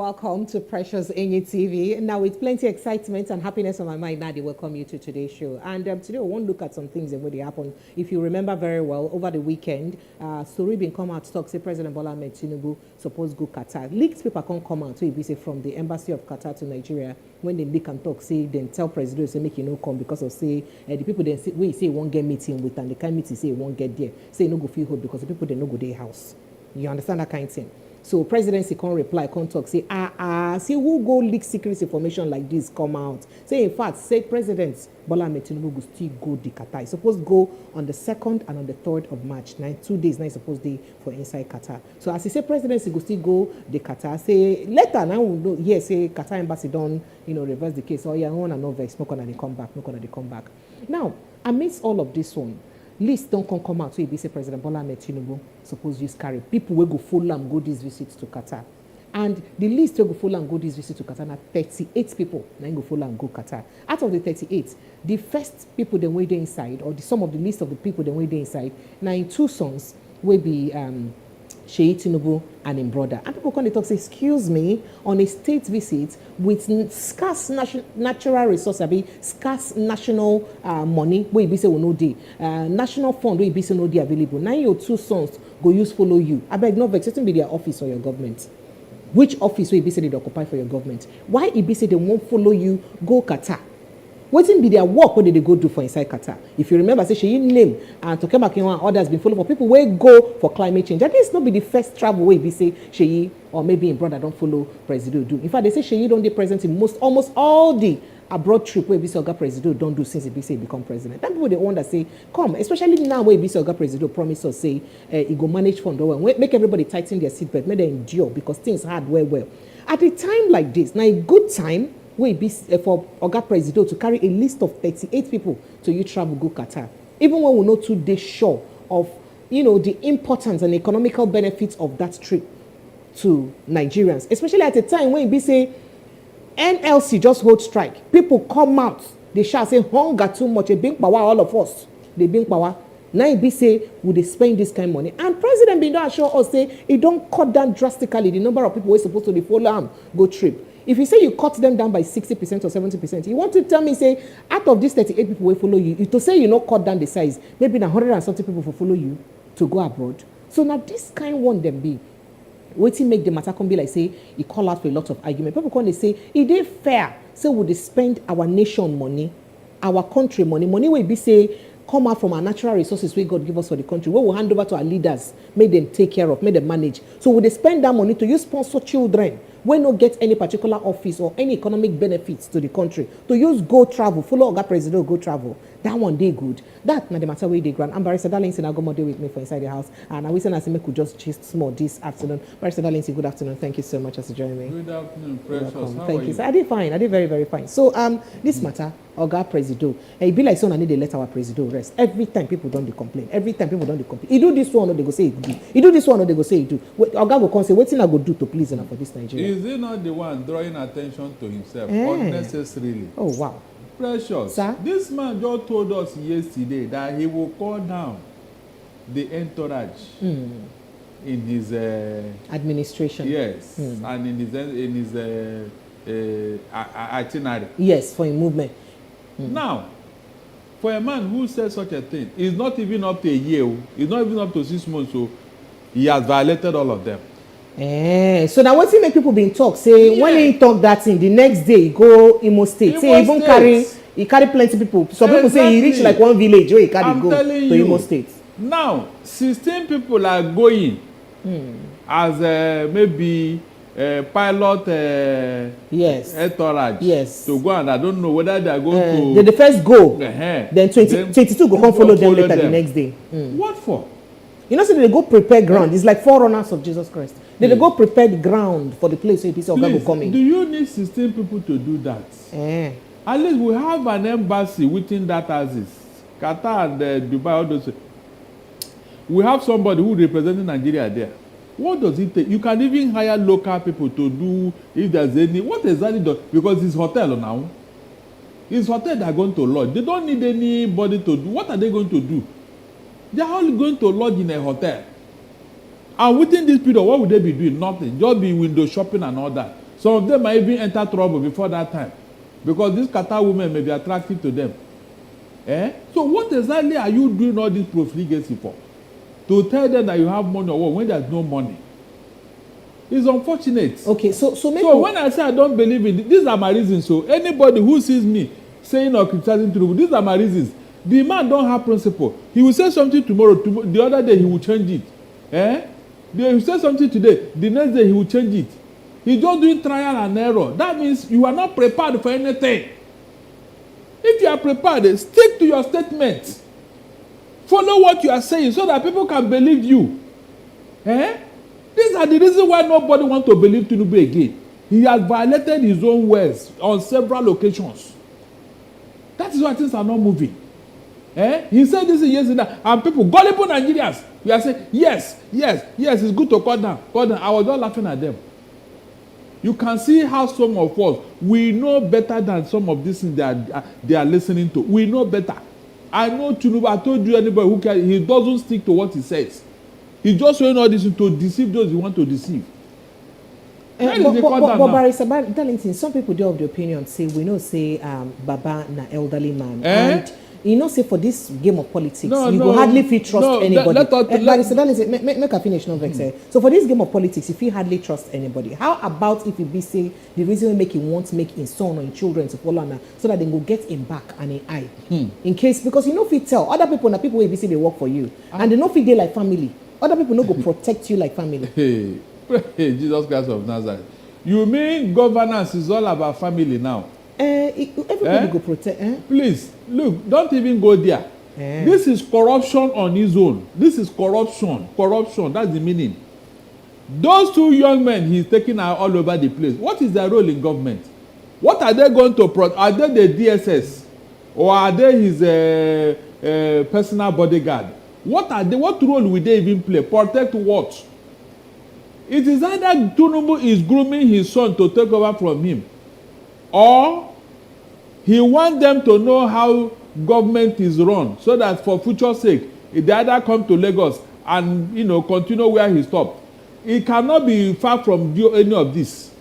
Welcome to Precious Enyi TV. Now, with plenty of excitement and happiness on my mind, now they welcome you to today's show. And today, we won't look at some things that really happen. If you remember very well, over the weekend, story been come out to talk, say President Bola Ahmed Tinubu supposed go Qatar. Leaked paper can come out, so it be say from the embassy of Qatar to Nigeria. When they leak and talk, say then tell President say make you no come because of say the people then say we say won't get meeting with and the kind meeting say won't get there. Say no go feel hold because the people they no go their house. You understand that kind of thing? So presidency can't reply, can't talk, say, see who go leak secret information like this come out. Say, in fact, say President Bola Ahmed Tinubu go still go to Qatar. He's supposed to go on the 2nd and on the 3rd of March. 2 days now he's supposed to for inside Qatar. So as he say presidency go still go to Qatar, say later now we know, yes, say Qatar embassy don't, reverse the case. Oh yeah, no and no vex, no gonna they come back, no gonna they come back. Now, amidst all of this one, list don't come out so if you say President Bola Ahmed Tinubu suppose use carry people will go follow and go this visit to Qatar, and the list will go follow and go this visit to Qatar now 38 people now go follow and go Qatar. Out of the 38, the first people they wait inside, or the some of the list of the people they wait inside now in two sons will be Seyi Tinubu and his brother. And people come talk say, excuse me, on a state visit with scarce natural resource, scarce national money, where you say we no dey, national fund where you say no dey available. Now your two sons go use follow you. I beg no vex, it be their office or your government. Which office where you say they occupy for your government? Why you say they won't follow you go Qatar? Wetin be their work? What did they go do for inside Qatar? If you remember, say Seyi name and Toke Makinwa and others been following for people where go for climate change. That is not be the first travel way we say Seyi or maybe in brother don't follow President do. In fact, they say Seyi don't be present in almost all the abroad trip where BC Oga President don't do since he say become president. Then people they wonder say, come, especially now where BC Oga President promise us say he go manage fund well, make everybody tighten their seatbelt, make them endure because things hard well. At a time like this, now a good time will be for Oga President to carry a list of 38 people to you travel go Qatar. Even when we know 2 days sure of the importance and economical benefits of that trip to Nigerians, especially at a time when we say NLC just hold strike. People come out, they shall say hunger too much, a big power all of us. They bring power. Now it be say would they spend this kind of money? And President been don't assure us say he don't cut down drastically the number of people who are supposed to follow him go trip. If you say you cut them down by 60% or 70%, you want to tell me, say, out of these 38 people will follow you, to say you not cut down the size, maybe 170 people will follow you to go abroad. So now this kind one them be. Waiting make the matter come be like, say, he call out for a lot of argument. People come, they say, it is fair. So would they spend our nation money, our country money will be, say, come out from our natural resources we God give us for the country, we will hand over to our leaders, make them take care of, make them manage. So would they spend that money to use sponsor children when not get any particular office or any economic benefits to the country, to use go travel, follow Oga President go travel? That one day good. That not the matter where they grant. I'm Barrister Darlington, I'll go more day with me for inside the house. And I wish I could just gist small this afternoon. Barrister Darlington, good afternoon. Thank you so much for joining me. Good afternoon, Precious. How Thank are you. So I did fine. I did very, very fine. So this matter, Oga President, it be like someone I need to let our President rest. Every time people don't complain. Every time people don't complain. He do this one or they go say he do. He do this one or they go say he do. Oga go come say, what thing I go do to please enough for this Nigeria? Is he not the one drawing attention to himself unnecessarily? Oh wow. Precious, Sir? This man just told us yesterday that he will call down the entourage in his administration. Yes, and in his itinerary. Yes, for a movement. Now, for a man who says such a thing, it's not even up to a year, it's not even up to 6 months, so he has violated all of them. So now what's it make people been talk? Say when he talk that thing, the next day he go Imo State. Say even carry plenty people. Some people say he reach like one village where he carry go to Imo State. Now 16 people are going as maybe pilot entourage to go, and I don't know whether they are going to. They first go, then 22 go come follow them later the next day. What for? You know, so they go prepare ground. It's like forerunners of Jesus Christ. They go prepare the ground for the place where this Oga go come in. Do you need 16 people to do that? At least we have an embassy within that axis. Qatar and Dubai, all those. We have somebody who represents Nigeria there. What does it take? You can even hire local people to do if there's any. What exactly does? Because it's hotel now. It's hotel they are going to lodge. They don't need anybody to do. What are they going to do? They are only going to lodge in a hotel. And within this period, what would they be doing? Nothing. Just be window shopping and all that. Some of them might even enter trouble before that time because these Qatar women may be attractive to them. So what exactly are you doing all this profligacy for? To tell them that you have money or what when there's no money? It's unfortunate. Okay, so when I say I don't believe in it, these are my reasons. So anybody who sees me saying or criticizing Tinubu, these are my reasons. The man don't have principle. He will say something tomorrow, the other day he will change it. He will say something today, the next day he will change it. He's just doing trial and error. That means you are not prepared for anything. If you are prepared, stick to your statement. Follow what you are saying so that people can believe you. These are the reasons why nobody wants to believe Tinubu again. He has violated his own words on several occasions. That is why things are not moving. He said this yesterday, and people, gullible Nigerians, we are saying, yes, it's good to cut down. I was just laughing at them. You can see how some of us, we know better than some of these things they are listening to. We know better. I know Tinubu, I told you anybody who can, he doesn't stick to what he says. He's just saying all this to deceive those he wants to deceive. But Barrister Darlington, some people do have the opinion, say, we know, say, Baba na elderly man. And you know, say for this game of politics, go hardly feel trust anybody. Barrister Darlington, make a finish, no vex. So for this game of politics, if you hardly trust anybody, how about if you be say the reason we make him want to make his son or his children to follow now, so that they go get him back and an eye, in case, because you know if you tell other people, people will be say they work for you, and they know if they like family, other people no go protect you like family. Hey, Jesus Christ of Nazareth. You mean governance is all about family now? Everybody go protect. Please, look, don't even go there. This is corruption on its own. This is corruption. Corruption, that's the meaning. Those two young men he's taking out all over the place. What is their role in government? What are they going to are they the DSS? Or are they his personal bodyguard? What role will they even play? Protect what? It is either Tinubu is grooming his son to take over from him, or he wants them to know how government is run, so that for future sake, they either come to Lagos and continue where he stopped. It cannot be far from any of this,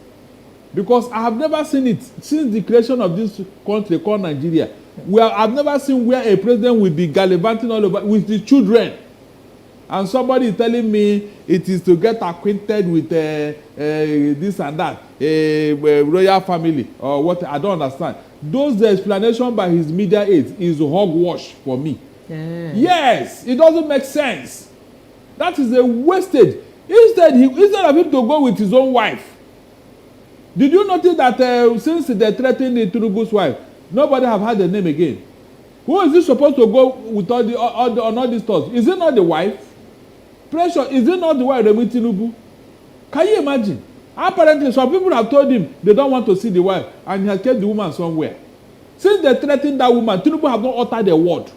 because I have never seen it since the creation of this country called Nigeria. I've never seen where a president will be gallivanting all over with the children. And somebody is telling me it is to get acquainted with this and that, royal family, or what, I don't understand. The explanation by his media aides is hogwash for me. Yes, it doesn't make sense. That is a wastage. Instead of him to go with his own wife. Did you notice that since they threatened the Tinubu's wife, nobody have had the name again? Who is he supposed to go with all these thoughts? Is it not the wife? Pressure, is it not the wife Remi Tinubu? Can you imagine? Apparently, some people have told him they don't want to see the wife, and he has kept the woman somewhere. Since they threatened that woman, Tinubu have not uttered a word.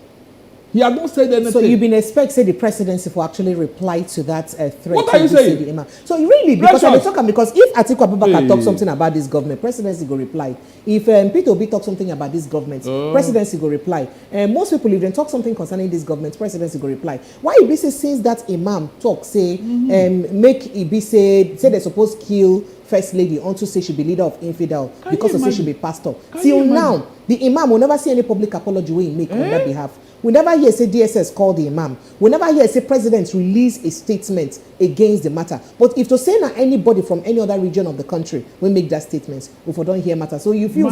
He has not said anything. So you've been expecting the presidency to actually reply to that threat. What are you saying? So really, because if Atiku Abubakar talk something about this government, presidency go reply. If Peter Obi talk something about this government, presidency go reply. Most people, if they talk something concerning this government, presidency go reply. Why it be say since that imam talk say make it be say they're supposed to kill first lady unto say she be leader of infidel because of say she be pastor. Till now, the imam will never see any public apology we make on that behalf. We never hear say DSS call the imam. We never hear say president release a statement against the matter. But if to say na anybody from any other region of the country will make that statement, we don't hear matter. So you feel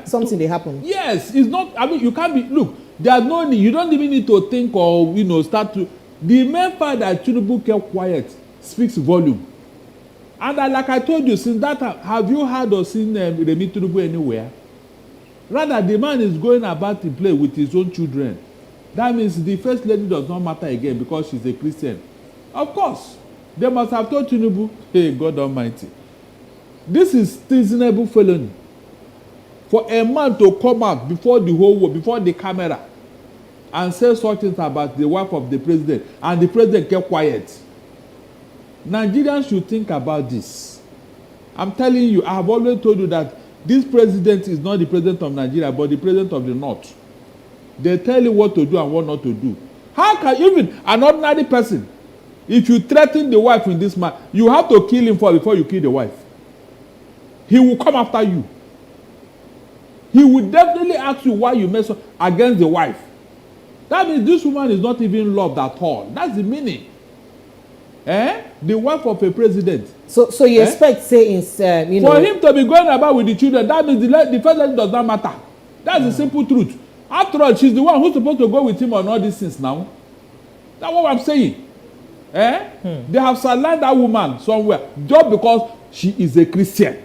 something they happen. Yes, it's not. I mean, you can't be. Look, there's no need. You don't even need to think or start to. The main fact that Tinubu kept quiet speaks volume. And like I told you, since that time, have you heard or seen Remi Tinubu anywhere? Rather, the man is going about to play with his own children. That means the first lady does not matter again because she's a Christian. Of course, they must have told Tinubu, hey, God Almighty, this is treasonable felony. For a man to come out before the whole world, before the camera, and say such things about the wife of the president, and the president kept quiet. Nigerians should think about this. I'm telling you, I have always told you that this president is not the president of Nigeria, but the president of the North. They tell you what to do and what not to do. How can even an ordinary person, if you threaten the wife in this man, you have to kill him before you kill the wife? he will come after you. He will definitely ask you why you mess up against the wife. That means this woman is not even loved at all. That's the meaning. The wife of a president. So you expect, say, in for him to be going about with the children, that means the first lady does not matter. That's the simple truth. After all, she's the one who's supposed to go with him on all these things now. That's what I'm saying. They have sidelined that woman somewhere just because she is a Christian.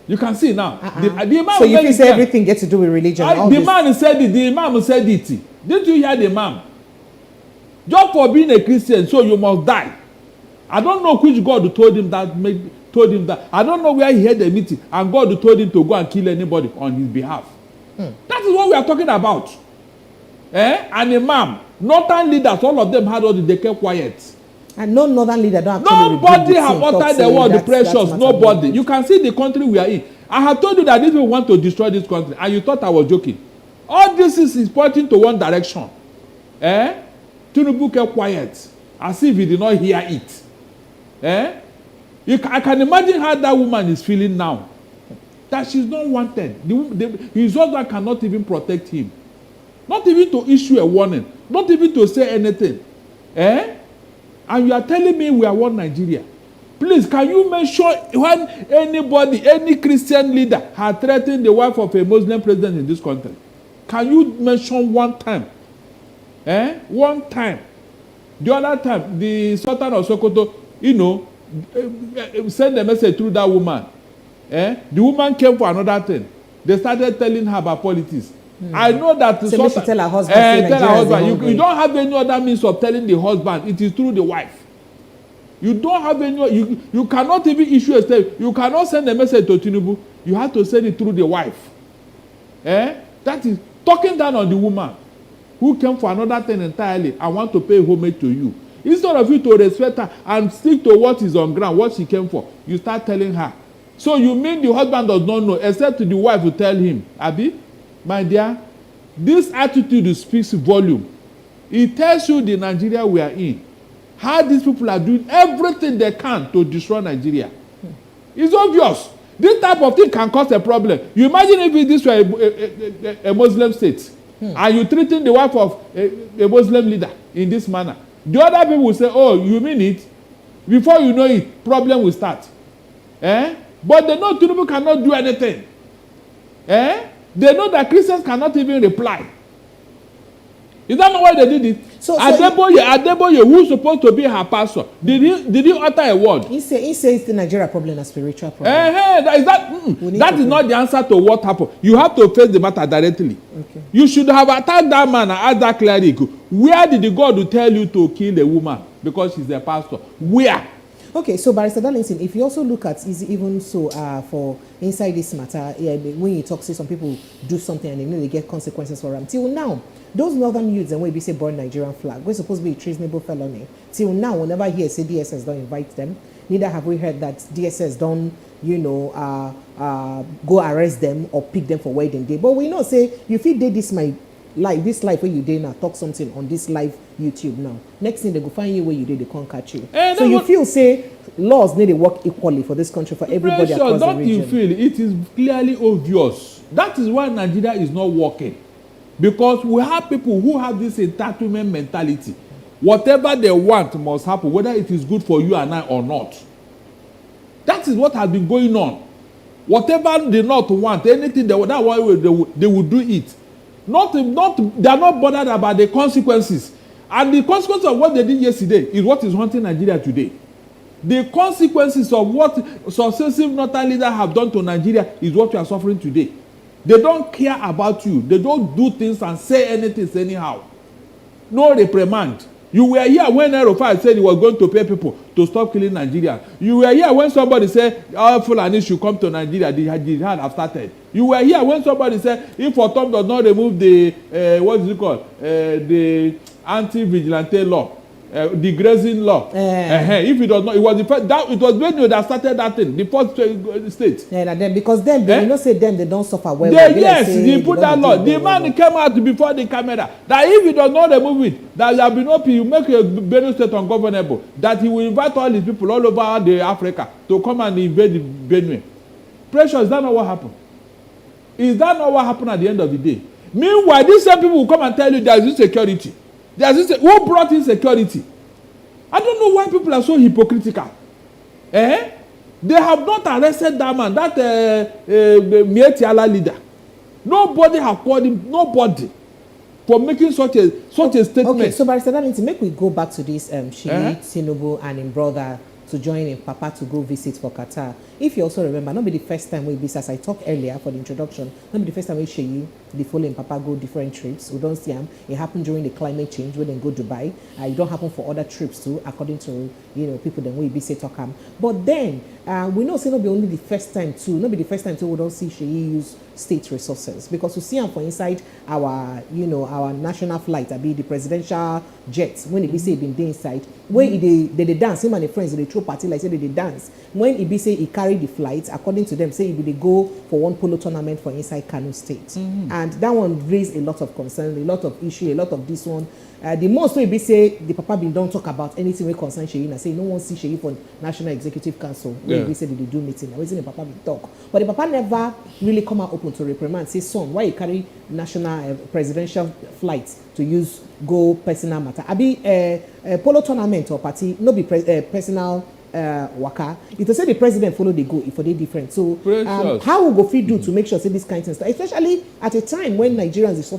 You can see now. The man so you can say everything gets to do with religion. The man said it. The imam said it. Didn't you hear the imam? Just for being a Christian, so you must die. I don't know which God told him that. I don't know where he had the meeting, and God told him to go and kill anybody on his behalf. That is what we are talking about. And imam, northern leaders, all of them had all they kept quiet. And no northern leader don't actually. Nobody have uttered the word the precious. Nobody. You can see the country we are in. I have told you that these people want to destroy this country, and you thought I was joking. All this is pointing to one direction. Tinubu kept quiet, as if he did not hear it. I can imagine how that woman is feeling now. That she's not wanted. His husband cannot even protect him. Not even to issue a warning. Not even to say anything. And you are telling me we are one Nigeria. Please, can you mention when anybody, any Christian leader had threatened the wife of a Muslim president in this country? Can you mention one time? One time. The other time, the Sultan of Sokoto, sent a message through that woman. The woman came for another thing. They started telling her about politics. I know that the Sultan, tell her husband. You don't have any other means of telling the husband. It is through the wife. You don't have any. You cannot even issue a statement. You cannot send a message to Tinubu. You have to send it through the wife. That is talking down on the woman who came for another thing entirely and want to pay homage to you. Instead of you to respect her and stick to what is on ground, what she came for, you start telling her. So you mean the husband does not know, except to the wife to tell him, Abi, my dear, this attitude speaks volume. It tells you the Nigeria we are in. How these people are doing everything they can to destroy Nigeria. It's obvious. This type of thing can cause a problem. You imagine if this were a Muslim state, and you treating the wife of a Muslim leader in this manner. The other people will say, oh, you mean it? Before you know it, problem will start. But they know Tinubu cannot do anything. They know that Christians cannot even reply. Is that not why they did it? Adeboye, who's supposed to be her pastor, did he utter a word? He says the Nigeria problem is a spiritual problem. That is not the answer to what happened. You have to face the matter directly. Okay. You should have attacked that man and asked that cleric, where did the God tell you to kill a woman because she's a pastor? Where? Okay, so Barrister Darlington, if you also look at even so for inside this matter, when you talk, say some people do something and they get consequences for them. Till now, those northern youths and when we say burn Nigerian flag, we're supposed to be a treasonable felony. Till now, whenever here say DSS don't invite them, neither have we heard that DSS don't, go arrest them or pick them for wedding day. But we know say you feel they this life where you did now talk something on this live YouTube now. Next thing they go find you where you did, they can't catch you. So you feel say laws need to work equally for this country, for everybody across the region. Don't you feel it is clearly obvious? That is why Nigeria is not working. Because we have people who have this entitlement mentality. Whatever they want must happen, whether it is good for you and I or not. That is what has been going on. Whatever they not want, anything they will do it. They are not bothered about the consequences. And the consequence of what they did yesterday is what is haunting Nigeria today. The consequences of what successive northern leaders have done to Nigeria is what we are suffering today. They don't care about you. They don't do things and say anything anyhow. No reprimand. You were here when Erofai said he was going to pay people to stop killing Nigeria. You were here when somebody said all Fulani should come to Nigeria. The jihad have started. You were here when somebody said if Otom does not remove the the anti-vigilante law, the grazing law. If it does not, it was the first. It was Benue that started that thing. The first state. Yeah, then because them, say them they don't suffer well. Yes, he put that law. The man came out before the camera that if he does not remove it, that there will be no peace. You make a Benue state ungovernable. That he will invite all his people all over the Africa to come and invade Benue. Precious, is that not what happened? Is that not what happened at the end of the day? Meanwhile, these same people will come and tell you there is insecurity. Who brought insecurity? I don't know why people are so hypocritical. They have not arrested that man, that Mietiala leader. Nobody have called him, nobody, for making such a statement. Okay, so Barrister Darlington, make we go back to this Seyi Tinubu and his brother to join in Papa to go visit for Qatar. If you also remember, not be the first time we be, as I talked earlier for the introduction, not be the first time we Seyi, the following Papa go different trips. We don't see them. It happened during the climate change when they go Dubai. It don't happen for other trips too, according to people that we be say talk am. But then we know say not be only the first time too. Not be the first time too we don't see Seyi use state resources, because we see them for inside our our national flight. I be the presidential jets when it be say been there inside. When they dance, him and the friends they throw party like say they dance. When it be say he carry the flight, according to them, say they go for one polo tournament for inside Kano State, and that one raised a lot of concern, a lot of issue, a lot of this one. The most way be say the Papa bin don't talk about anything we concern Seyi. I say no one see Seyi for National Executive Council. Where we say they do meeting. I was in the Papa bin talk, but the Papa never really come out open to reprimand. Say son, why you carry national presidential flights to use go personal matter? I be polo tournament or party no be personal. Waka. It will say the president follow the go if they different. So how we go fit do to make sure say this kind of stuff, especially at a time when Nigerians is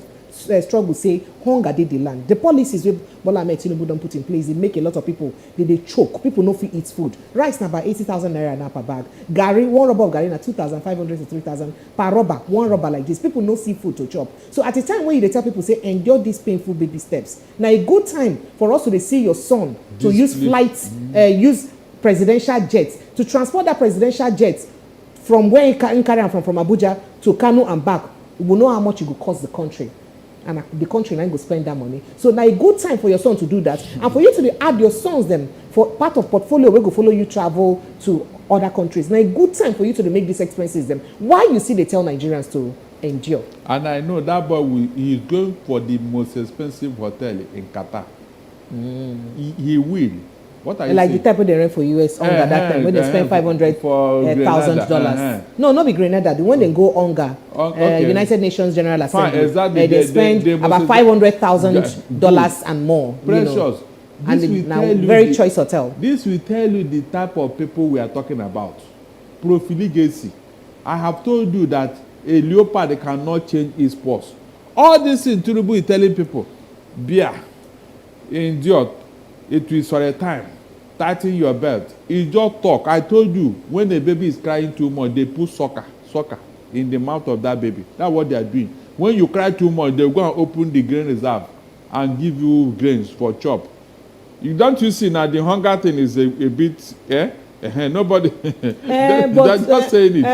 struggle say hunger did the land. The policies we Bola Ahmed Tinubu don't put in place, they make a lot of people they choke. People no fit eat food. Rice now by 80,000 naira now per bag. Gari, one rubber of gari na 2,500 to 3,000 per rubber. One rubber like this. People no see food to chop. So at a time when you tell people say endure these painful baby steps. Now a good time for us to see your son to use flights, use presidential jets to transport that presidential jet from where you can carry from Abuja to Kano and back. We will know how much it will cost the country, and the country now go spend that money. So now a good time for your son to do that, and for you to add your sons them for part of portfolio we go follow you travel to other countries. Now a good time for you to make these expenses them. Why you see they tell Nigerians to endure? And I know that boy he is going for the most expensive hotel in Qatar. He will. What are you like saying? The type of they rent for US Onga that time when they spend $500,000. No, not be Grenada. The one they go Onga, United Nations General Assembly. Exactly. They spend about $500,000 and more. Precious. And now very choice hotel. This will tell you the type of people we are talking about. Profligacy. I have told you that a leopard cannot change its purse. All this in Tinubu is telling people, beer, endure. It is for a time. Tighten your belt. It's just talk. I told you, when a baby is crying too much, they put soccer in the mouth of that baby. That's what they are doing. When you cry too much, they're going to open the grain reserve and give you grains for chop. Don't you see now the hunger thing is a bit, nobody, just saying it.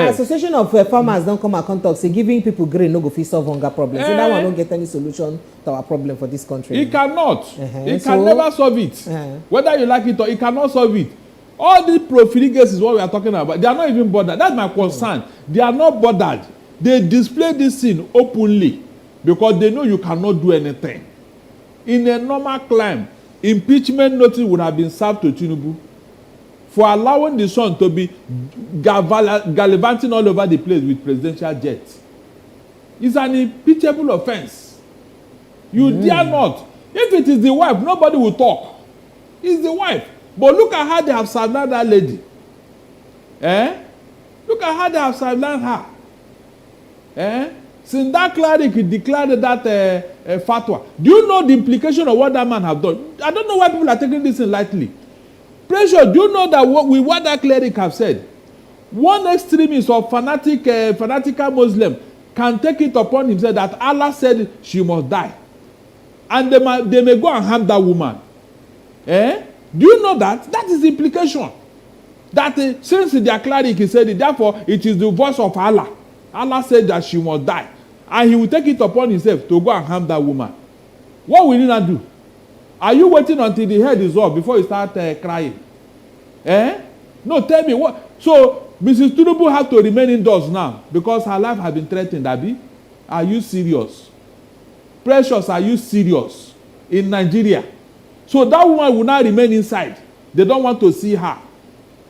Association of farmers don't come and talk, say giving people grain no go fit solve hunger problem. So that one don't get any solution to our problem for this country. It cannot. It can never solve it. Whether you like it or it cannot solve it. All these profligates is what we are talking about. They are not even bothered. That's my concern. They are not bothered. They display this thing openly because they know you cannot do anything. In a normal climb, impeachment notice would have been served to Tinubu for allowing the son to be gallivanting all over the place with presidential jets. It's an impeachable offense. You dare not. If it is the wife, nobody will talk. It's the wife. But look at how they have sidelined that lady. Look at how they have sidelined her. Since that cleric declared that fatwa, do you know the implication of what that man have done? I don't know why people are taking this in lightly. Pressure, do you know that what that cleric have said? One extremist or fanatical Muslim can take it upon himself that Allah said she must die. And they may go and harm that woman. Do you know that? That is the implication. That since their cleric he said it, therefore it is the voice of Allah. Allah said that she must die. And he will take it upon himself to go and harm that woman. What will he not do? Are you waiting until the head is off before you start crying? No, tell me what. So Mrs. Tinubu has to remain indoors now because her life has been threatened, Abi. Are you serious? Precious, are you serious? In Nigeria. So that woman will now remain inside. They don't want to see her.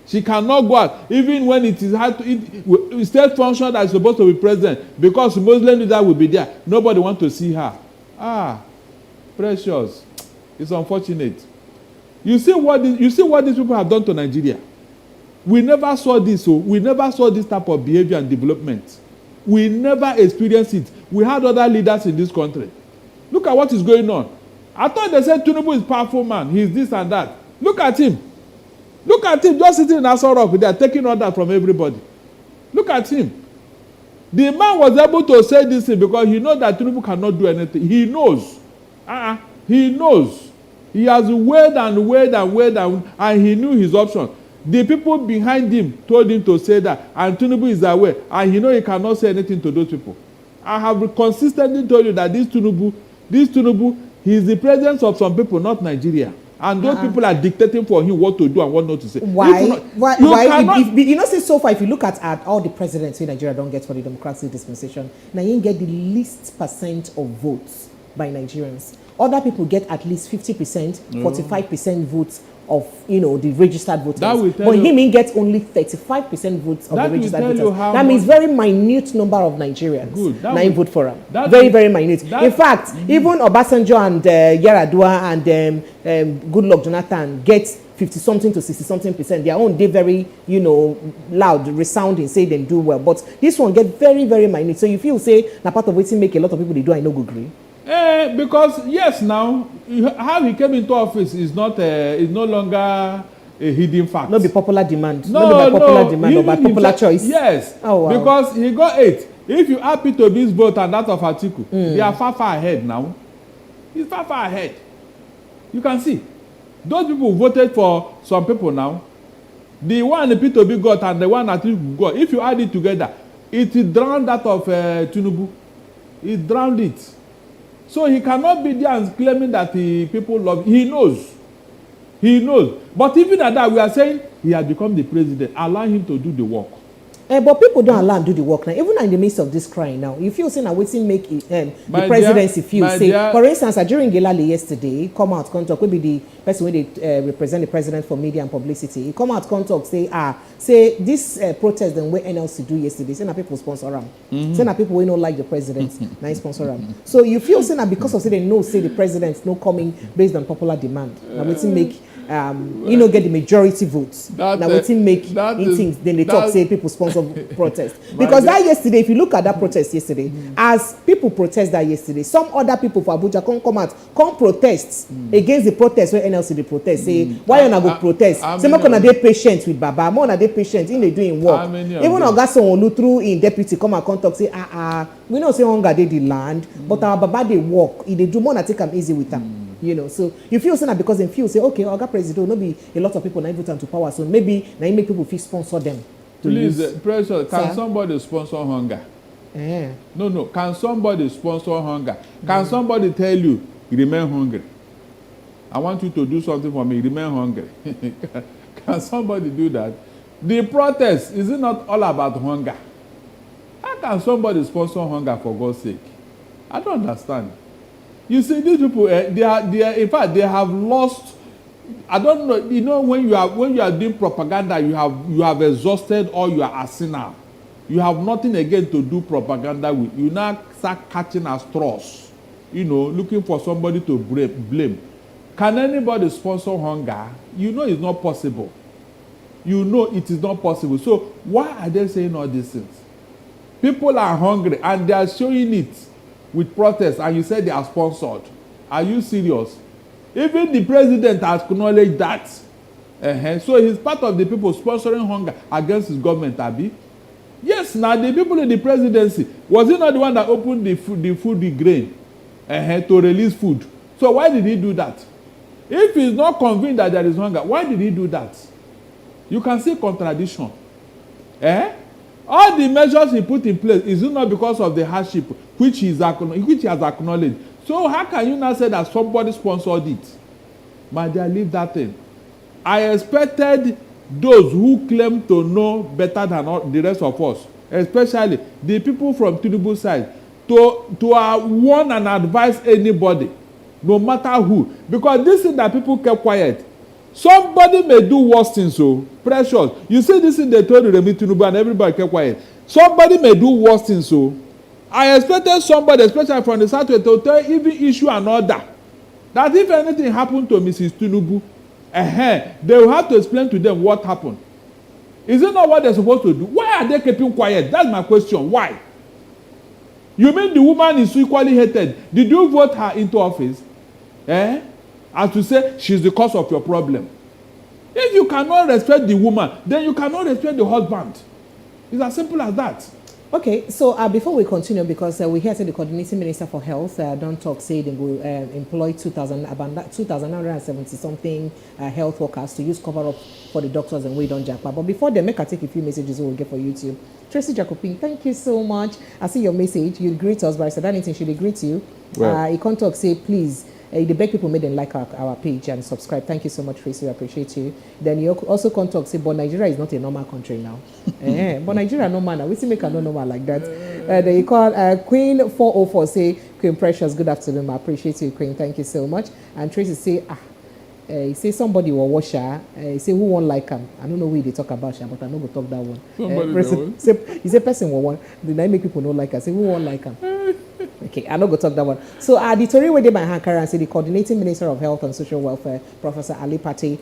She cannot go out, even when it is hard to state function that is supposed to be present, because Muslim leader will be there. Nobody wants to see her. Precious. It's unfortunate. You see what these people have done to Nigeria. We never saw this. So we never saw this type of behavior and development. We never experienced it. We had other leaders in this country. Look at what is going on. I thought they said Tinubu is a powerful man. He's this and that. Look at him. Look at him just sitting in Aso Rock. They are taking orders from everybody. Look at him. The man was able to say this thing because he knows that Tinubu cannot do anything. He knows. He knows. He has weighed and he knew his option. The people behind him told him to say that, and Tinubu is aware, and he knows he cannot say anything to those people. I have consistently told you that this Tinubu, he is the president of some people, not Nigeria. And those people are dictating for him what to do and what not to say. Why? You know, say so far, if you look at all the presidents in Nigeria don't get for the democratic dispensation, now you get the least percent of votes by Nigerians. Other people get at least 50%, 45% votes of, you know, the registered voters. But he gets only 35% votes of the registered voters. That means very minute number of Nigerians. Now vote for him. Very, very minute. In fact, even Obasanjo and Yaradua and Goodluck Jonathan get 50-something to 60-something%. Their own, they very, you know, loud, resounding, say they do well. But this one get very, very minute. So if you say, na part of waiting make a lot of people they do, I no go agree. Because yes, now how he came into office is no longer a hidden fact. Not be popular demand. Not by popular demand or by popular choice. Yes. Oh, wow. Because he got 8. If you add Peter Obi's vote and that of Atiku, they are far ahead now. He's far ahead. You can see. Those people voted for some people now. The one that Peter Obi got and the one that Atiku got, if you add it together, it drowned that of Tinubu. It drowned it. So he cannot be there and claiming that the people love him. He knows. He knows. But even at that, we are saying he has become the president. Allow him to do the work. But people don't allow him to do the work now. Even in the midst of this crying now, you feel saying, waiting make it, the presidency feel say. For instance, during Gelale yesterday, come out, come talk. Maybe the person when they represent the president for media and publicity. He come out, come talk, say this protest then what else to do yesterday. Say na people sponsor him. Say na people we don't like the president. Now sponsor him. So you feel saying that because of say they know say the president's no coming based on popular demand. Now waiting make. You know, get the majority votes. Now, waiting make things. Then they talk say people sponsor protest because that yesterday, if you look at that protest yesterday, as people protest that yesterday, some other people for Abuja come out, protest against the protest where NLC they protest. Say why you not go protest? Say more gonna dey patient with Baba, more na dey patient in they doing work. Even Oga Sanwo-Olu through in deputy come and talk say we know say hunger dey the land, but our Baba they work. If they do more, na take them easy with them. You know, so you feel saying that because they feel say okay, Oga President, no be a lot of people now vote to power, so maybe now you make people feel sponsor them. Please, pressure. Can somebody sponsor hunger? No. Can somebody sponsor hunger? Can somebody tell you remain hungry? I want you to do something for me. Remain hungry. Can somebody do that? The protest is it not all about hunger? How can somebody sponsor hunger for God's sake? I don't understand. You see, these people, they are. In fact, they have lost. I don't know. You know, when you are doing propaganda, you have exhausted all your arsenal. You have nothing again to do propaganda with. You now start catching at straws. You know, looking for somebody to blame. Can anybody sponsor hunger? You know, it's not possible. You know, it is not possible. So why are they saying all these things? People are hungry and they are showing it with protests, and you said they are sponsored. Are you serious? Even the president has acknowledged that. So he's part of the people sponsoring hunger against his government, Abi. Yes, now the people in the presidency, was he not the one that opened the food grain to release food? So why did he do that? If he's not convinced that there is hunger, why did he do that? You can see contradiction. All the measures he put in place is not because of the hardship which he has acknowledged. So how can you now say that somebody sponsored it? My dear, leave that thing. I expected those who claim to know better than all the rest of us, especially the people from Tinubu's side, to warn and advise anybody, no matter who. Because this is that people kept quiet. Somebody may do worse things, so precious. You see this in the told Remi Tinubu and everybody kept quiet. Somebody may do worse things, so I expected somebody, especially from the Southwest, to tell even issue an order that if anything happened to Mrs. Tinubu, they will have to explain to them what happened. Is it not what they're supposed to do? Why are they keeping quiet? That's my question. Why? You mean the woman is equally hated? Did you vote her into office? As to say she's the cause of your problem. If you cannot respect the woman, then you cannot respect the husband. It's as simple as that. Okay, so before we continue, because we hear the coordinating minister for health don't talk say they will employ 2,970 something health workers to use cover up for the doctors and we don't jackpot. But before they make, I take a few messages we'll get for YouTube. Tracy Jacobin, thank you so much. I see your message. You greet us, Barrister Darlington. Should they greet you? Well, you can't talk. Say please. The beg people made them like our page and subscribe. Thank you so much, Tracy. We appreciate you. Then you also can't talk. Say, but Nigeria is not a normal country now. But Nigeria no man. We still make a no normal like that. Then you call Queen 404. Say Queen Precious. Good afternoon. I appreciate you, Queen. Thank you so much. And Tracy say he say somebody will wash her. He say who won't like him. I don't know who they talk about her, but I know go talk that one. He say person will want. Did I make people not like her? Say who won't like him. Okay, I'm not going to talk that one. So, the Tory where they by Hankara and say the coordinating minister of health and social welfare, Professor Ali Pate,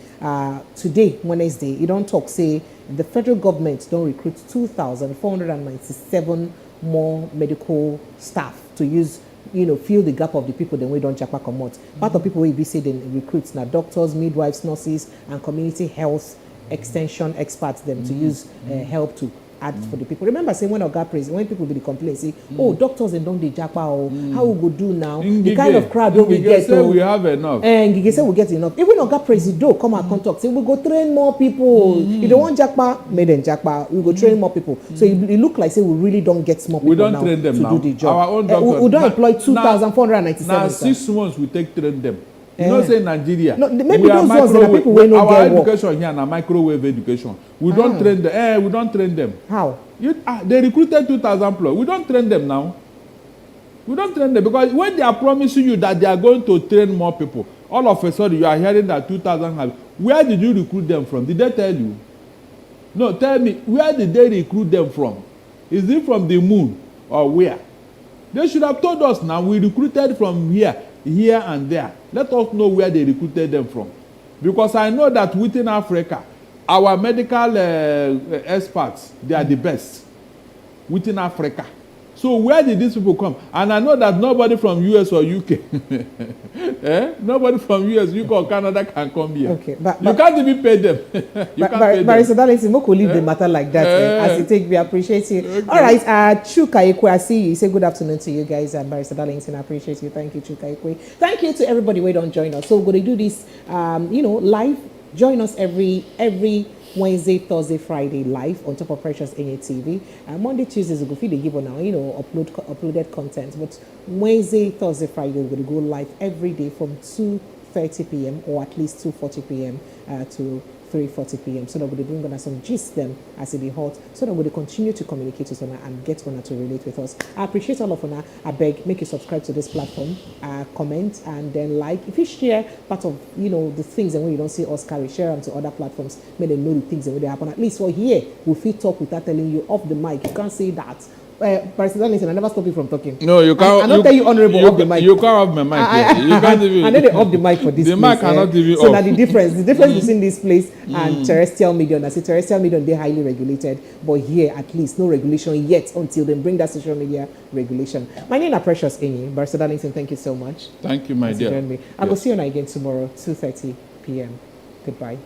today, Wednesday, he don't talk, say the federal government don't recruit 2,497 more medical staff to use, fill the gap of the people that we don't japa come out. Part of people we say they recruit now doctors, midwives, nurses, and community health extension experts them to use help to add for the people. Remember saying when Oga president, when people be the complain, say, oh, doctors and don't they japa, how we go do now? The kind of crowd we get. We have enough. And Gige say we get enough. Even Oga president come and contact, say we go train more people. If they want japa, make them japa. We go train more people. So it look like say we really don't get more people we don't now train them to now. do the job. Our own doctors. We don't employ 2,497. Now 6 months we take train them. You know, say Nigeria. No, maybe those ones that people will not our get work. education here na microwave education. We don't train them. We don't train them. How? They recruited 2,000 plus. We don't train them now. We don't train them because when they are promising you that they are going to train more people, all of a sudden you are hearing that 2,000 have. Where did you recruit them from? Did they tell you? No, tell me, where did they recruit them from? Is it from the moon or where? They should have told us now. We recruited from here and there. Let us know where they recruited them from. Because I know that within Africa, our medical experts, they are the best within Africa. So where did these people come? And I know that nobody from US or UK, nobody from US, UK or Canada can come here. Okay, but you can't even pay them. Barrister Darlington, we could leave the matter like that. As you take, we appreciate you. Okay. All right, Chuka Ikwe, I see you. Say good afternoon to you guys, and Barrister Darlington, I appreciate you. Thank you, Chuka Ikwe. Thank you to everybody who don't join us. So we're going to do this, live. Join us every Wednesday, Thursday, Friday live on top of Precious NA TV. Monday, Tuesdays we go feed the give on now, uploaded content. But Wednesday, Thursday, Friday we're going to go live every day from 2:30 p.m. or at least 2:40 p.m. To 3:40 p.m. so that we're doing gonna some gist them as it be hot, so that we'll continue to communicate with Ona and get Ona to relate with us. I appreciate all of Ona. I beg, make you subscribe to this platform, comment, and then like. If you share part of the things and when you don't see us carry, share them to other platforms, make them know the things that will happen. At least for here, we fit talk without telling you off the mic. You can't say that. Barrister Darlington, I never stop you from talking. No, you can't. I don't tell you honorable off the mic. You can't have my mic. You can't even. I know they off the mic for this. The place, mic cannot even so off. now the difference between this place and terrestrial media. I say terrestrial media, they're highly regulated, but here at least no regulation yet until they bring that social media regulation. My name is Precious Enyi. Barrister Darlington, thank you so much. Thank you, my dear. I will see you again tomorrow, 2:30 p.m. Goodbye.